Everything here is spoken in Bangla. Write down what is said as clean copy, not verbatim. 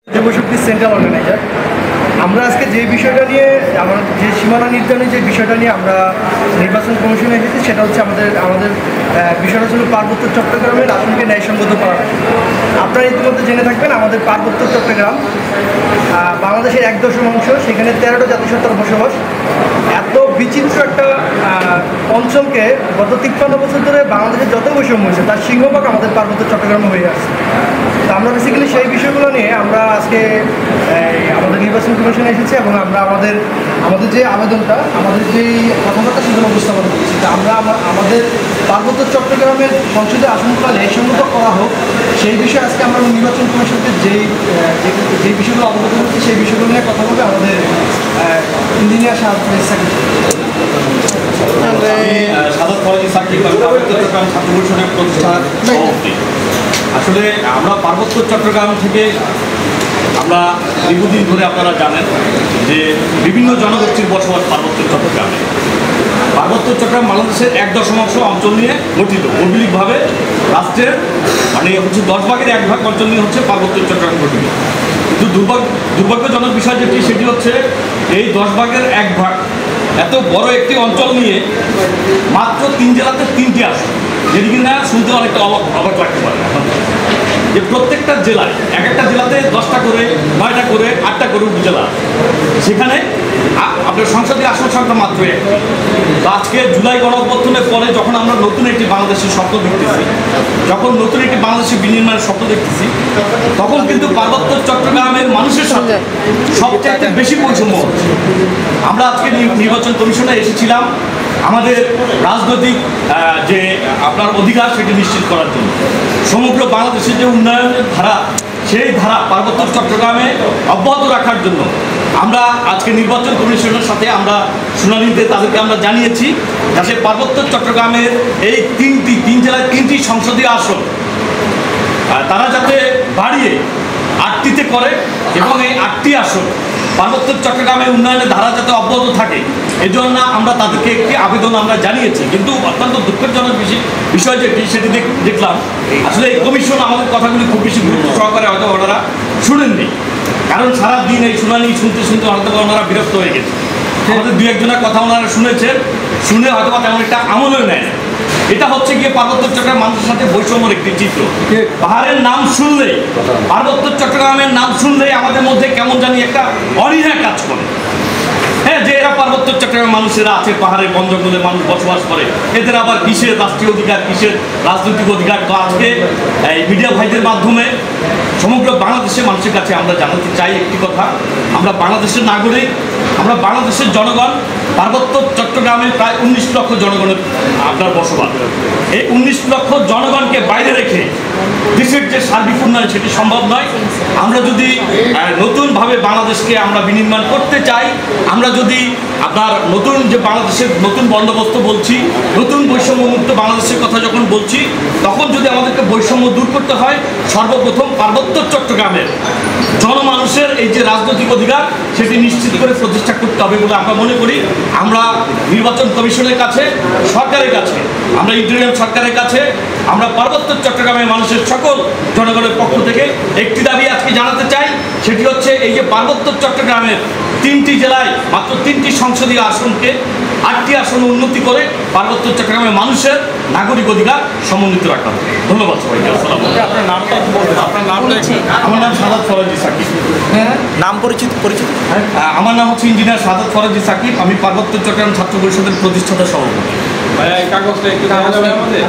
যুবশক্তি সেন্ট্রাল অর্গানাইজার আমরা আজকে যে বিষয়টা নিয়ে আমরা যে সীমানা নির্ধারণের যে বিষয়টা নিয়ে আমরা নির্বাচন কমিশনে এসেছি সেটা হচ্ছে আমাদের বিষয়টা ছিল পার্বত্য চট্টগ্রামের আসনকে ন্যায়সঙ্গত করা। আপনারা ইতিমধ্যে জেনে থাকবেন আমাদের পার্বত্য চট্টগ্রাম বাংলাদেশের 1/10 সেখানে 13টা জাতিসত্তার বসবাস। এত বিচিত্র একটা অঞ্চলকে গত 53 বছর ধরে বাংলাদেশের যত বৈষম্য হয়েছে তার সিংহভাগ আমাদের পার্বত্য চট্টগ্রামে হয়ে আসছে। তো আমরা বেসিক্যালি সেই বিষয়গুলো নিয়ে আমরা আজকে আমাদের নির্বাচন কমিশনে এসেছি এবং আমরা আমাদের যে আবেদনটা আমাদের যেই কথাবার্তা সেগুলো উপস্থাপন করছি। তো আমরা আমাদের পার্বত্য চট্টগ্রামের সংসদীয় আসনগুলো ন্যায়সঙ্গত করা হোক সেই বিষয়ে আজকে আমরা নির্বাচন কমিশনকে যেই বিষয়গুলো অবগত করছি সেই বিষয়গুলো নিয়ে কথা বলবে আমাদের ইঞ্জিনিয়ার সাদাত ফরাজি সাকিব পার্বত্য চট্টগ্রাম ছাত্র পরিষদের প্রতিষ্ঠার সভাপতি। আসলে আমরা পার্বত্য চট্টগ্রাম থেকে আমরা দীর্ঘদিন ধরে আপনারা জানেন যে বিভিন্ন জনগোষ্ঠীর বসবাস পার্বত্য চট্টগ্রামে। পার্বত্য চট্টগ্রাম বাংলাদেশের 1/10 অঞ্চল নিয়ে গঠিত। ভৌগোলিকভাবে রাষ্ট্রের মানে হচ্ছে 10 ভাগের 1 ভাগ অঞ্চল নিয়ে হচ্ছে পার্বত্য চট্টগ্রাম গঠিত। কিন্তু দুর্ভাগ্যজনক বিষয় যেটি সেটি হচ্ছে এই 10 ভাগের 1 ভাগ এত বড় একটি অঞ্চল নিয়ে মাত্র 3 জেলাতে 3টি আসন, যেটি কিনা শুনতে অনেকটা অবাক লাগতে পারে যে প্রত্যেকটা জেলায় একটা জেলাতে 10টা করে 9টা করে 8টা করে উপজেলা, সেখানে আপনার সংসদীয় আসন সংখ্যা মাত্র 1টি। তো আজকে জুলাই গণঅভ্যুত্থানের পরে যখন আমরা নতুন একটি বাংলাদেশের স্বপ্ন দেখতেছি, যখন নতুন একটি বাংলাদেশের বিনির্মাণের স্বপ্ন দেখতেছি, তখন কিন্তু পার্বত্য চট্টগ্রামের মানুষের সাথে সবচেয়ে বেশি বৈষম্য হচ্ছে। আমরা আজকে নির্বাচন কমিশনে এসেছিলাম আমাদের রাজনৈতিক যে আপনার অধিকার সেটি নিশ্চিত করার জন্য। সমগ্র বাংলাদেশের যে উন্নয়নের ধারা সেই ধারা পার্বত্য চট্টগ্রামে অব্যাহত রাখার জন্য আমরা আজকে নির্বাচন কমিশনের সাথে আমরা শুনানিতে তাদেরকে আমরা জানিয়েছি যাতে পার্বত্য চট্টগ্রামের এই 3 জেলায় 3টি সংসদীয় আসন তারা যাতে বাড়িয়ে 8টিতে করে এবং এই 8টি আসন পার্বত্য চট্টগ্রামের উন্নয়নের ধারা যাতে অব্যাহত থাকে এজন্য আমরা তাদেরকে একটি আবেদন আমরা জানিয়েছি। কিন্তু অত্যন্ত দুঃখজনক বিষয় যেটি সেটি দেখলাম আসলে এই কমিশন আমাদের কথাগুলি খুব বেশি গুরুত্ব সহকারে হয়তো ওনারা শুনেননি, কারণ সারাদিন এই শুনানি শুনতে শুনতে হয়তো ওনারা বিরক্ত হয়ে গেছে। আমাদের 2-1 কথা ওনারা শুনেছেন, শুনে হয়তো তেমন একটা আমলও নেয়। এটা হচ্ছে গিয়ে পার্বত্য চট্টগ্রাম মানুষের সাথে বৈষম্যের একটি চিত্র। পাহাড়ের নাম শুনলেই, পার্বত্য চট্টগ্রামের নাম শুনলেই আমাদের মধ্যে কেমন জানি একটা অনীহা কাজ করে। হ্যাঁ, যে এরা পার্বত্য চট্টগ্রামের মানুষেরা আছে, পাহাড়ের বন জঙ্গলে মানুষ বসবাস করে, এদের আবার কিসের রাষ্ট্রীয় অধিকার, কিসের রাজনৈতিক অধিকার। তো আজকে এই মিডিয়া ভাইদের মাধ্যমে সমগ্র বাংলাদেশের মানুষের কাছে আমরা জানাতে চাই একটি কথা, আমরা বাংলাদেশের নাগরিক, আমরা বাংলাদেশের জনগণ। পার্বত্য চট্টগ্রামে প্রায় 19 লক্ষ জনগণের আপনার বসবাস। এই 19 লক্ষ জনগণকে বাইরে রেখে দেশের যে সার্বিক উন্নয়ন সেটি সম্ভব নয়। আমরা যদি নতুনভাবে বাংলাদেশকে আমরা বিনির্মাণ করতে চাই, আমরা যদি আপনার নতুন যে বাংলাদেশের নতুন বন্দোবস্ত বলছি, নতুন বৈষম্যমুক্ত বাংলাদেশের কথা যখন বলছি, তখন যদি আমাদেরকে বৈষম্য দূর করতে হয়, সর্বপ্রথম পার্বত্য চট্টগ্রামের জনমানুষের এই যে রাজনৈতিক অধিকার সেটি নিশ্চিত করে প্রতিষ্ঠা করতে হবে বলে আমরা মনে করি। আমরা নির্বাচন কমিশনের কাছে, সরকারের কাছে, আমরা ইন্টারিম সরকারের কাছে, আমরা পার্বত্য চট্টগ্রামের মানুষের সকল জনগণের পক্ষ থেকে একটি দাবি আজকে জানাতে চাই, সেটি হচ্ছে এই যে পার্বত্য চট্টগ্রামের 3টি জেলায় মাত্র 3টি সংসদীয় আসনকে 8টি আসন উন্নতি করে পার্বত্য চট্টগ্রামের মানুষের নাগরিক অধিকার সমন্বিত রাখা হবে। ধন্যবাদ সবাইকে। আপনার নামটা কি বলবেন? আপনার নামটা? আমার নাম সাদাত ফরাজি সাকিব। নাম পরিচিত? আমার নাম হচ্ছে ইঞ্জিনিয়ার সাদাত ফরাজি সাকিব। আমি পার্বত্য চট্টগ্রাম ছাত্র পরিষদের প্রতিষ্ঠাতা সভাপতি। ভাইয়া এই কাগজটা একটু দেওয়া যাবে আমাদের?